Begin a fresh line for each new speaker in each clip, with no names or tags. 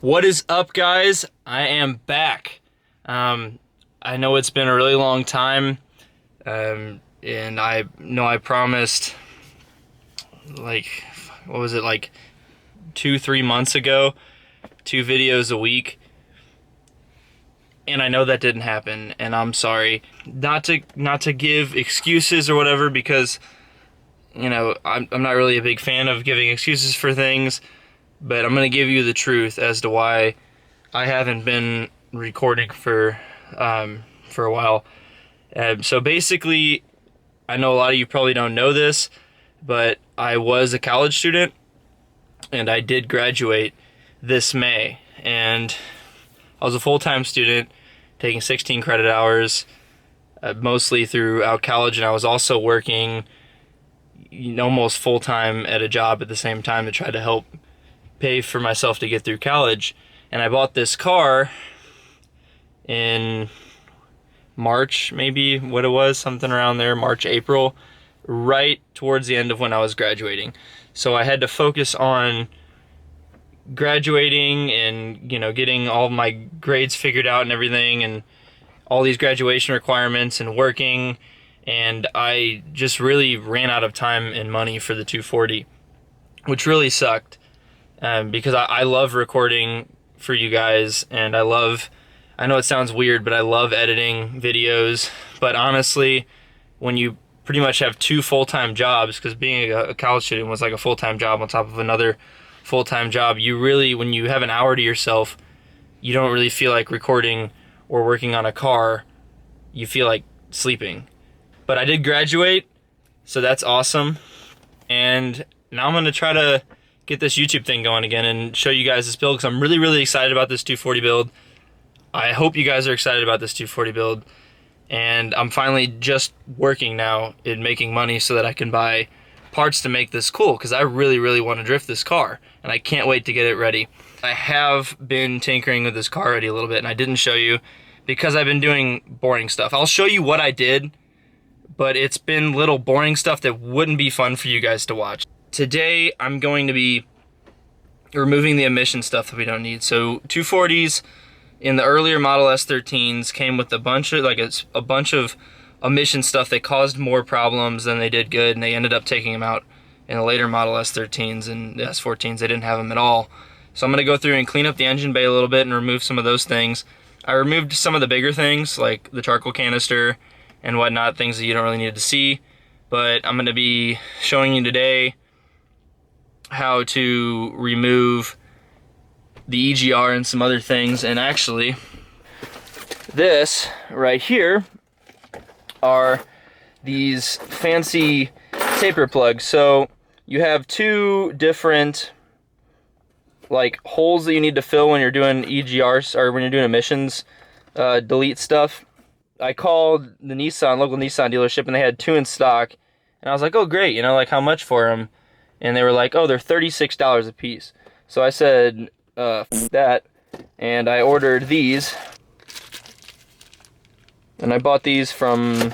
What is up, guys? I am back. I know it's been a really long time, and I know I promised, like, what was it, like 2-3 months ago, 2 videos a week, and I know that didn't happen, and I'm sorry. Not to give excuses or whatever, because, you know, I'm not really a big fan of giving excuses for things. But I'm going to give you the truth as to why I haven't been recording for a while. So basically, I know a lot of you probably don't know this, but I was a college student, and I did graduate this May. And I was a full-time student, taking 16 credit hours, mostly throughout college, and I was also working almost full-time at a job at the same time to try to help pay for myself to get through college. And I bought this car in March, maybe what it was, something around there, March, April, right towards the end of when I was graduating. So I had to focus on graduating and, you know, getting all my grades figured out and everything, and all these graduation requirements and working. And I just really ran out of time and money for the 240, which really sucked. Because I love recording for you guys, and I know it sounds weird, but I love editing videos. But honestly, when you pretty much have 2 full-time jobs, because being a college student was like a full-time job on top of another full-time job, you really, when you have an hour to yourself, you don't really feel like recording or working on a car. You feel like sleeping. But I did graduate, so that's awesome. And now I'm going to try to get this YouTube thing going again and show you guys this build, because I'm really, really excited about this 240 build. I hope you guys are excited about this 240 build. And I'm finally just working now in making money so that I can buy parts to make this cool, because I really, really want to drift this car, and I can't wait to get it ready. I have been tinkering with this car already a little bit, and I didn't show you because I've been doing boring stuff. I'll show you what I did, but it's been little boring stuff that wouldn't be fun for you guys to watch. Today, I'm going to be removing the emission stuff that we don't need. So 240s in the earlier Model S13s came with a bunch of emission stuff that caused more problems than they did good, and they ended up taking them out in the later Model S13s, and the S14s, they didn't have them at all. So I'm going to go through and clean up the engine bay a little bit and remove some of those things. I removed some of the bigger things, like the charcoal canister and whatnot, things that you don't really need to see. But I'm going to be showing you today how to remove the EGR and some other things. And actually, this right here are these fancy taper plugs. So you have 2 different like holes that you need to fill when you're doing EGRs, or when you're doing emissions delete stuff. I called the local Nissan dealership, and they had 2 in stock, and I was like, oh great, you know, like how much for them? And they were like, oh, they're $36 a piece. So I said, that, and I ordered these. And I bought these from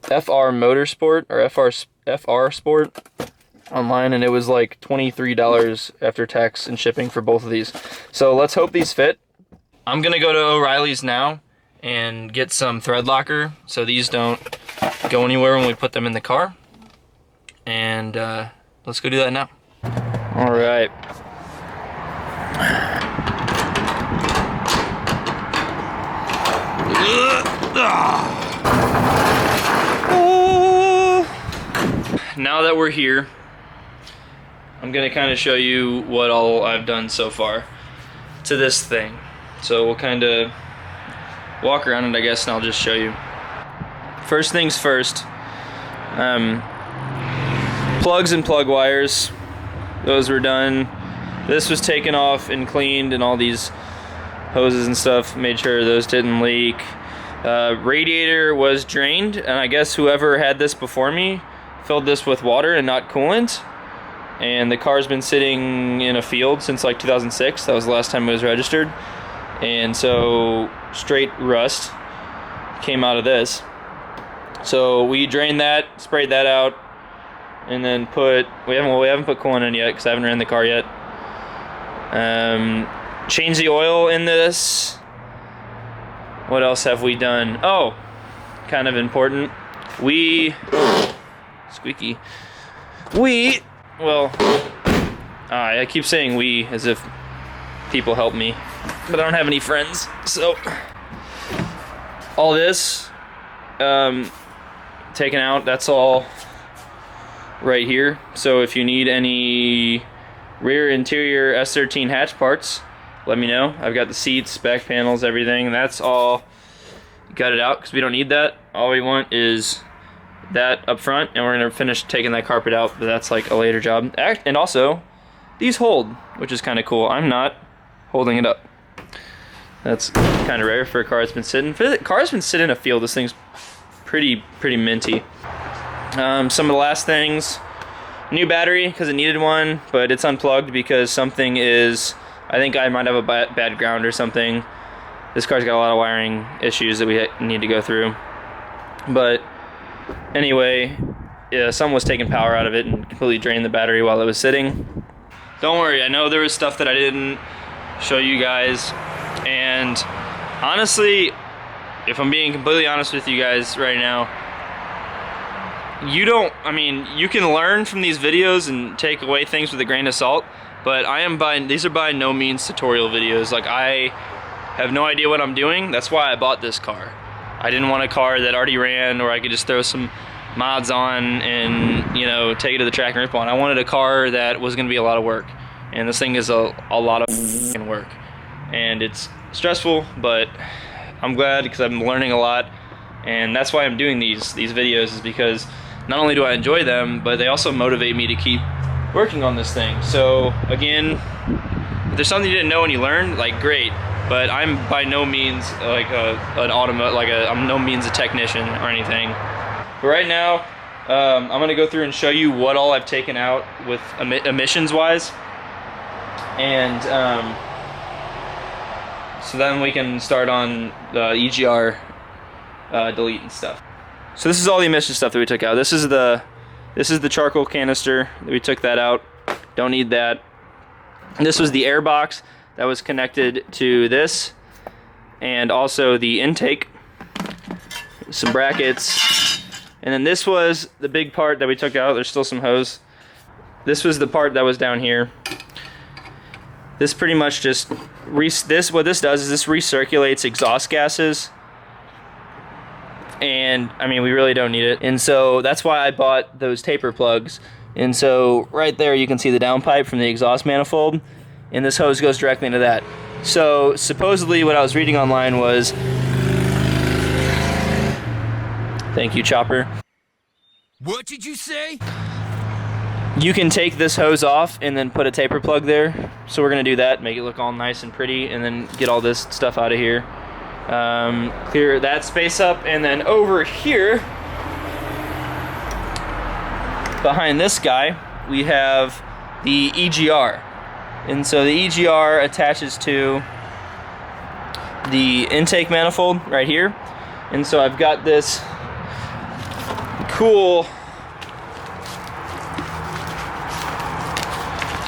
FR Motorsport, or FR Sport online, and it was like $23 after tax and shipping for both of these. So let's hope these fit. I'm gonna go to O'Reilly's now and get some thread locker so these don't go anywhere when we put them in the car. And let's go do that now. All right. Now that we're here, I'm gonna kind of show you what all I've done so far to this thing. So we'll kind of walk around it, I guess, and I'll just show you. First things first, plugs and plug wires, those were done. This was taken off and cleaned, and all these hoses and stuff, made sure those didn't leak. Radiator was drained, and I guess whoever had this before me filled this with water and not coolant, and the car's been sitting in a field since like 2006. That was the last time it was registered, and so straight rust came out of this. So we drained that, sprayed that out, and then we haven't put coolant in yet because I haven't ran the car yet. Change the oil in this. What else have we done? Oh, kind of important. Squeaky. Well, I keep saying we as if people help me, but I don't have any friends, so all this taken out, that's all right here. So if you need any rear interior S13 hatch parts, let me know. I've got the seats, back panels, everything. That's all gutted out because we don't need that. All we want is that up front, and we're gonna finish taking that carpet out, but that's like a later job. And also, these hold, which is kind of cool. I'm not holding it up. That's kind of rare for a car that's been sitting. For the car that's been sitting in a field, this thing's pretty minty. Some of the last things, new battery because it needed one, but it's unplugged because something is, I think I might have a bad ground or something. This car's got a lot of wiring issues that we need to go through. But anyway, yeah, someone was taking power out of it and completely drained the battery while it was sitting. Don't worry, I know there was stuff that I didn't show you guys. And honestly, if I'm being completely honest with you guys right now, you can learn from these videos and take away things with a grain of salt, but these are by no means tutorial videos. Like, I have no idea what I'm doing. That's why I bought this car. I didn't want a car that already ran or I could just throw some mods on and, you know, take it to the track and rip on. I wanted a car that was going to be a lot of work, and this thing is a lot of work, and it's stressful, but I'm glad because I'm learning a lot, and that's why I'm doing these videos, is because not only do I enjoy them, but they also motivate me to keep working on this thing. So again, if there's something you didn't know and you learned, like, great. But I'm by no means like I'm no means a technician or anything. But right now, I'm gonna go through and show you what all I've taken out with emissions wise, and so then we can start on the EGR delete and stuff. So this is all the emission stuff that we took out. This is the charcoal canister. We took that out. Don't need that. And this was the air box that was connected to this, and also the intake, some brackets, and then this was the big part that we took out. There's still some hose. This was the part that was down here. This pretty much just what this does is this recirculates exhaust gases, and I mean, we really don't need it, and so that's why I bought those taper plugs. And so right there you can see the downpipe from the exhaust manifold, and this hose goes directly into that. So supposedly what I was reading online was, thank you, Chopper.
What did you say?
You can take this hose off and then put a taper plug there. So we're gonna do that, make it look all nice and pretty, and then get all this stuff out of here. Clear that space up, and then over here, behind this guy, we have the EGR. And so the EGR attaches to the intake manifold right here. And so I've got this cool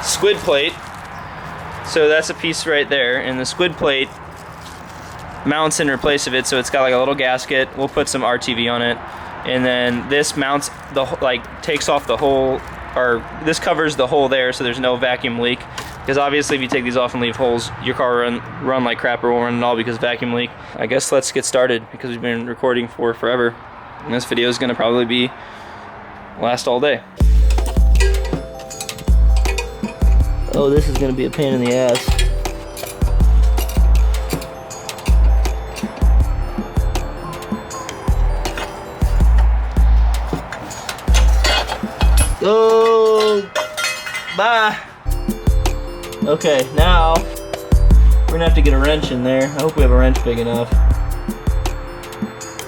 squid plate. So that's a piece right there, and the squid plate mounts in place of it, so it's got like a little gasket. We'll put some RTV on it, and then this mounts takes off the hole, or this covers the hole there, so there's no vacuum leak. Because obviously if you take these off and leave holes, your car will run like crap, or won't run at all because vacuum leak. I guess let's get started, because we've been recording for forever, and this video is going to probably last all day. Oh, this is going to be a pain in the ass. Oh, bye. Okay, now we're gonna have to get a wrench in there. I hope we have a wrench big enough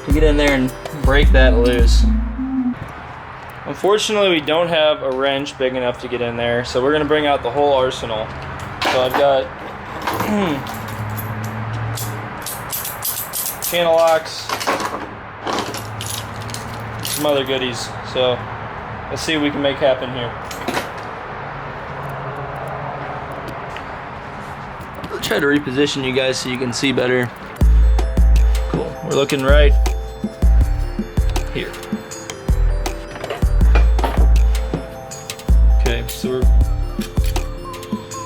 to get in there and break that loose. Unfortunately, we don't have a wrench big enough to get in there, so we're gonna bring out the whole arsenal. So I've got channel locks, some other goodies. So let's see what we can make happen here. try to reposition you guys so you can see better. Cool. We're looking right here. Okay, so we're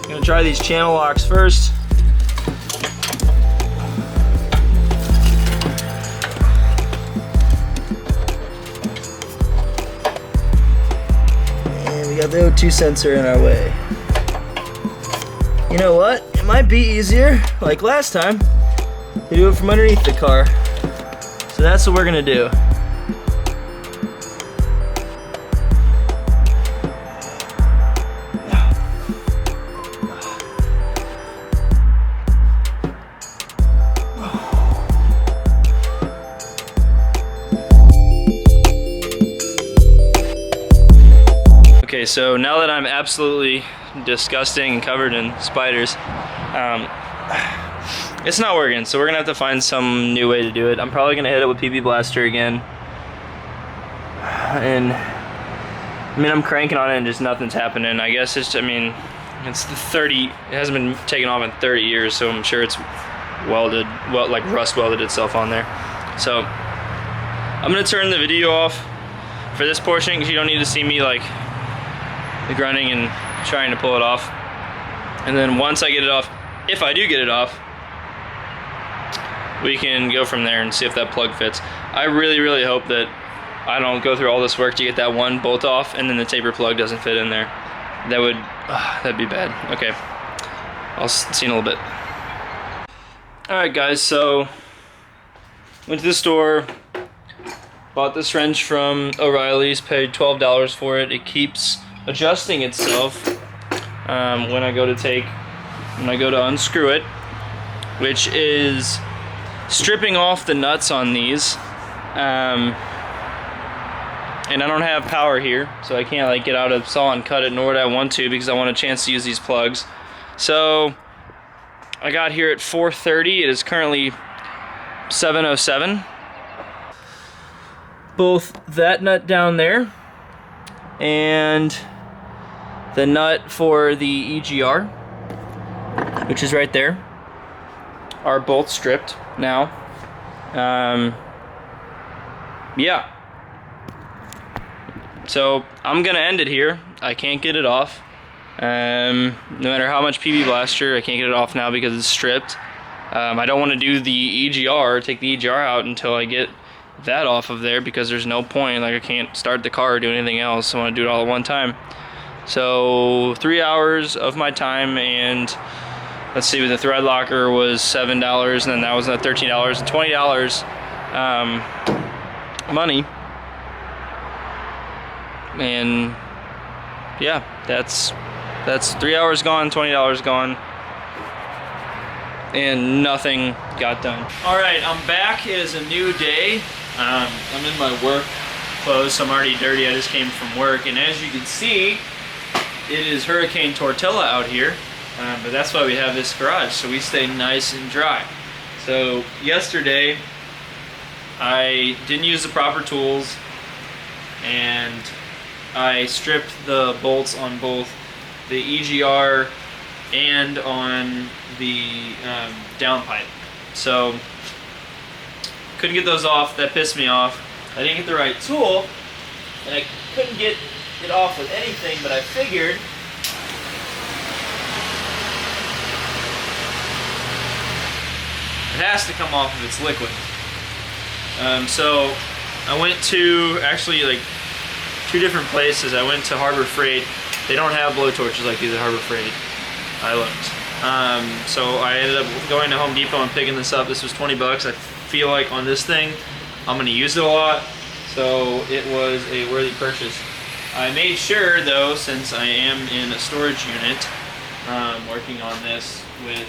gonna try these channel locks first. And we got the O2 sensor in our way. You know what? It might be easier, like last time, to do it from underneath the car. So that's what we're gonna do. Okay, so now that I'm absolutely disgusting and covered in spiders, it's not working, so we're gonna have to find some new way to do it. I'm probably gonna hit it with PB Blaster again. And I mean, I'm cranking on it and just nothing's happening. I guess it's, I mean, it's the 30, it hasn't been taken off in 30 years, so I'm sure it's welded, well, like rust welded itself on there. So I'm gonna turn the video off for this portion because you don't need to see me like grunting and trying to pull it off. And then once I get it off, if I do get it off, we can go from there and see if that plug fits. I really hope that I don't go through all this work to get that one bolt off and then the taper plug doesn't fit in there. That would, that'd be bad. Okay, I'll see you in a little bit. Alright guys, so went to the store, bought this wrench from O'Reilly's, paid $12 for it. It keeps adjusting itself when I go to unscrew it, which is stripping off the nuts on these. And I don't have power here, so I can't like get out a saw and cut it, nor would I want to because I want a chance to use these plugs. So I got here at 4:30. It is currently 7:07. Both that nut down there and the nut for the EGR, which is right there, are both stripped now. Yeah. So I'm gonna end it here. I can't get it off. No matter how much PB Blaster, I can't get it off now because it's stripped. I don't want to do the EGR, take the EGR out until I get that off of there because there's no point. Like I can't start the car or do anything else. I want to do it all at one time. So 3 hours of my time, and let's see, the thread locker was $7, and then that was another $13 and $20 money. And yeah, that's 3 hours gone, $20 gone, and nothing got done. All right, I'm back. It is a new day. I'm in my work clothes, so I'm already dirty. I just came from work, and as you can see, it is Hurricane Tortilla out here, but that's why we have this garage, so we stay nice and dry. So yesterday, I didn't use the proper tools, and I stripped the bolts on both the EGR and on the downpipe. So couldn't get those off. That pissed me off. I didn't get the right tool, and I couldn't get it off with anything, but I figured it has to come off if it's liquid. So I went to actually like 2 different places. I went to Harbor Freight. They don't have blowtorches like these at Harbor Freight. I looked. So I ended up going to Home Depot and picking this up. This was 20 bucks. I feel like on this thing, I'm gonna use it a lot. So it was a worthy purchase. I made sure though, since I am in a storage unit, working on this with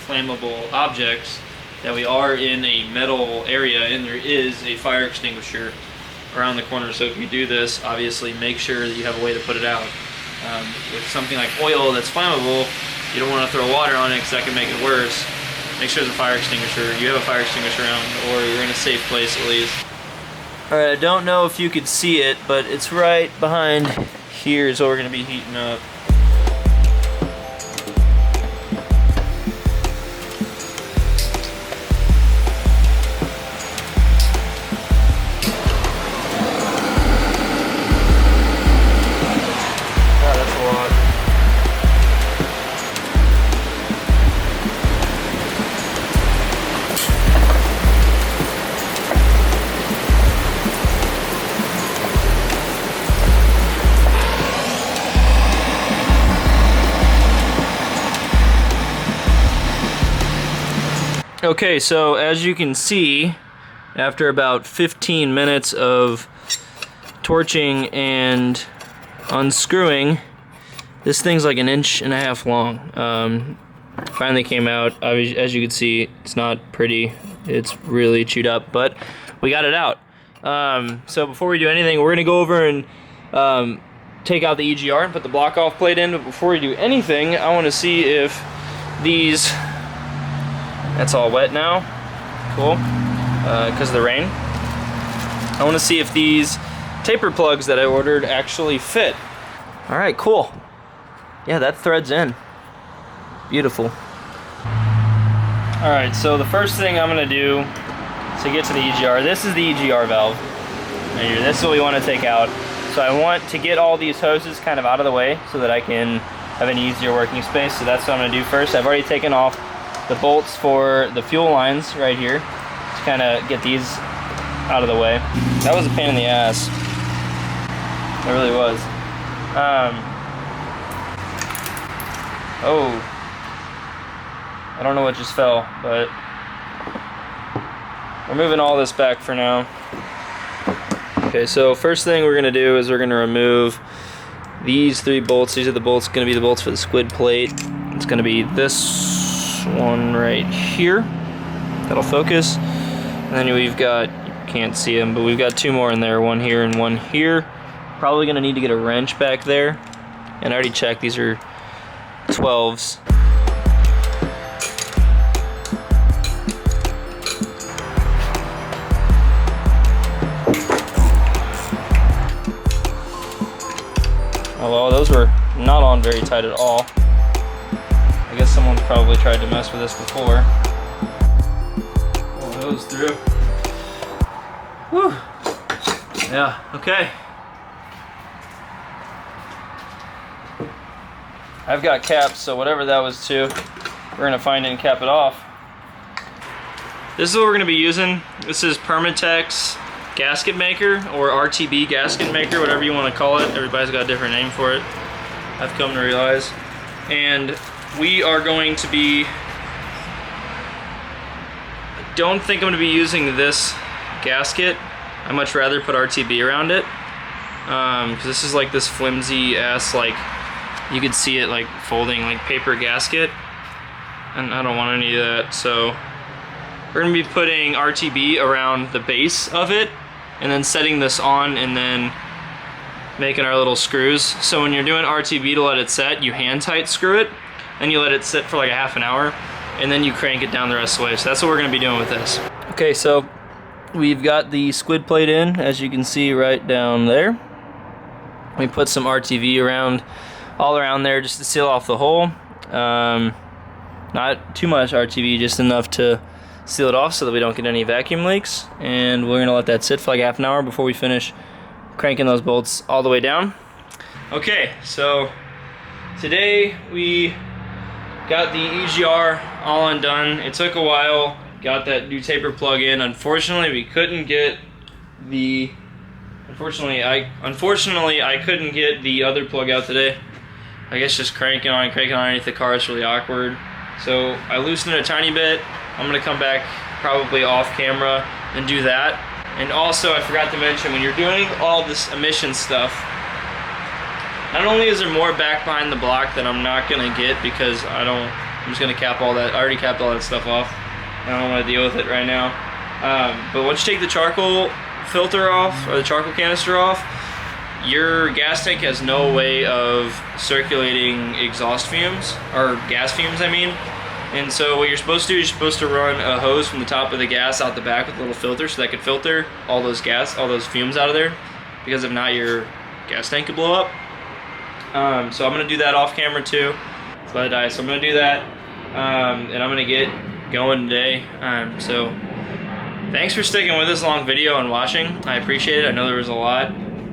flammable objects, that we are in a metal area and there is a fire extinguisher around the corner. So if you do this, obviously make sure that you have a way to put it out. With something like oil that's flammable, you don't want to throw water on it because that can make it worse. Make sure there's a fire extinguisher. You have a fire extinguisher around, or you're in a safe place at least. Alright, I don't know if you could see it, but it's right behind here is what we're going to be heating up. Okay, so as you can see, after about 15 minutes of torching and unscrewing, this thing's like 1.5 inches long. Finally came out. As you can see, it's not pretty. It's really chewed up, but we got it out. So before we do anything, we're gonna go over and take out the EGR and put the block off plate in. But before we do anything, I want to see if these, that's all wet now, cool, because of the rain. I want to see if these taper plugs that I ordered actually fit. All right, cool. Yeah, that threads in. Beautiful. All right, so the first thing I'm gonna do to get to the EGR, this is the EGR valve. Right here. This is what we want to take out. So I want to get all these hoses kind of out of the way so that I can have an easier working space. So that's what I'm gonna do first. I've already taken off the bolts for the fuel lines right here to kind of get these out of the way. That was a pain in the ass. It really was. Oh. I don't know what just fell, but we're moving all this back for now. Okay, so first thing we're gonna do is we're gonna remove these 3 bolts. These are the bolts, gonna be the bolts for the squid plate. It's gonna be this one right here. That'll focus. And then we've got, you can't see them, but we've got 2 more in there, one here and one here. Probably gonna need to get a wrench back there. And I already checked, these are 12s. Oh well, those were not on very tight at all. I guess someone's probably tried to mess with this before. Pull those through. Whew. Yeah, okay. I've got caps, so whatever that was to, we're gonna find it and cap it off. This is what we're gonna be using. This is Permatex gasket maker, or RTB gasket maker, whatever you want to call it. Everybody's got a different name for it, I've come to realize. And we are going to be, I don't think I'm going to be using this gasket. I'd much rather put RTB around it, because this is like this flimsy ass, like you could see it like folding like paper gasket, and I don't want any of that. So we're going to be putting RTB around the base of it, and then setting this on, and then making our little screws. So when you're doing RTB to let it set, you hand tight screw it, and you let it sit for like a half an hour, and then you crank it down the rest of the way. So that's what we're gonna be doing with this. Okay, so we've got the squid plate in, as you can see right down there. We put some RTB around, all around there, just to seal off the hole. Not too much RTB, just enough to seal it off so that we don't get any vacuum leaks. And we're gonna let that sit for like half an hour before we finish cranking those bolts all the way down. Okay, so today we got the EGR all undone. It took a while, got that new taper plug in. Unfortunately, we couldn't get the, unfortunately I couldn't get the other plug out today. I guess just cranking on underneath the car is really awkward. So I loosened it a tiny bit. I'm gonna come back probably off camera and do that. And also, I forgot to mention, when you're doing all this emission stuff, not only is there more back behind the block that I'm not gonna get because I'm just gonna cap all that. I already capped all that stuff off. I don't want to deal with it right now. But once you take the charcoal filter off, or the charcoal canister off, your gas tank has no way of circulating exhaust fumes, or gas fumes I mean. And so what you're supposed to do is you're supposed to run a hose from the top of the gas out the back with a little filter so that could filter all those fumes out of there, because if not, your gas tank could blow up. So I'm gonna do that off camera too. So I'm gonna do that, and I'm gonna get going today. So thanks for sticking with this long video and watching. I appreciate it. I know there was a lot,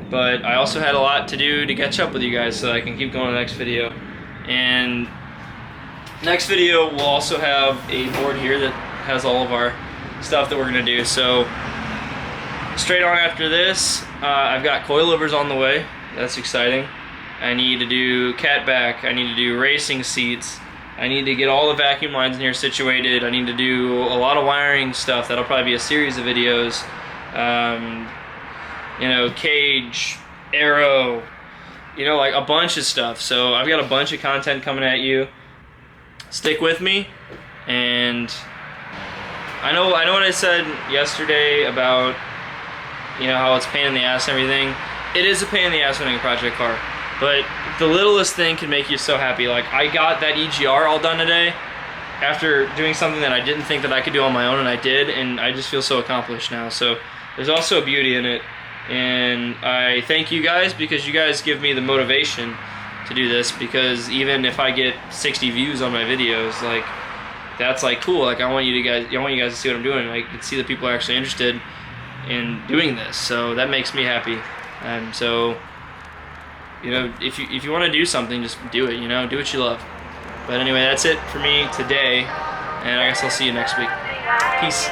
but I also had a lot to do to catch up with you guys so that I can keep going to the next video. And next video we'll also have a board here that has all of our stuff that we're gonna do. So straight on after this, I've got coilovers on the way. That's exciting. I need to do catback, I need to do racing seats, I need to get all the vacuum lines in here situated. I need to do a lot of wiring stuff. That'll probably be a series of videos. You know, cage, arrow, you know, like a bunch of stuff. So I've got a bunch of content coming at you. Stick with me. And I know what I said yesterday about, you know, how it's a pain in the ass and everything. It is a pain in the ass running a project car, but the littlest thing can make you so happy. Like, I got that EGR all done today after doing something that I didn't think that I could do on my own, and I did, and I just feel so accomplished now. So there's also a beauty in it, and I thank you guys, because you guys give me the motivation to do this, because even if I get 60 views on my videos, like, that's like cool. Like, I want you guys to see what I'm doing. Like, see that people are actually interested in doing this, so that makes me happy. And so, you know, if you want to do something, just do it. You know, do what you love. But anyway, that's it for me today, and I guess I'll see you next week. Peace.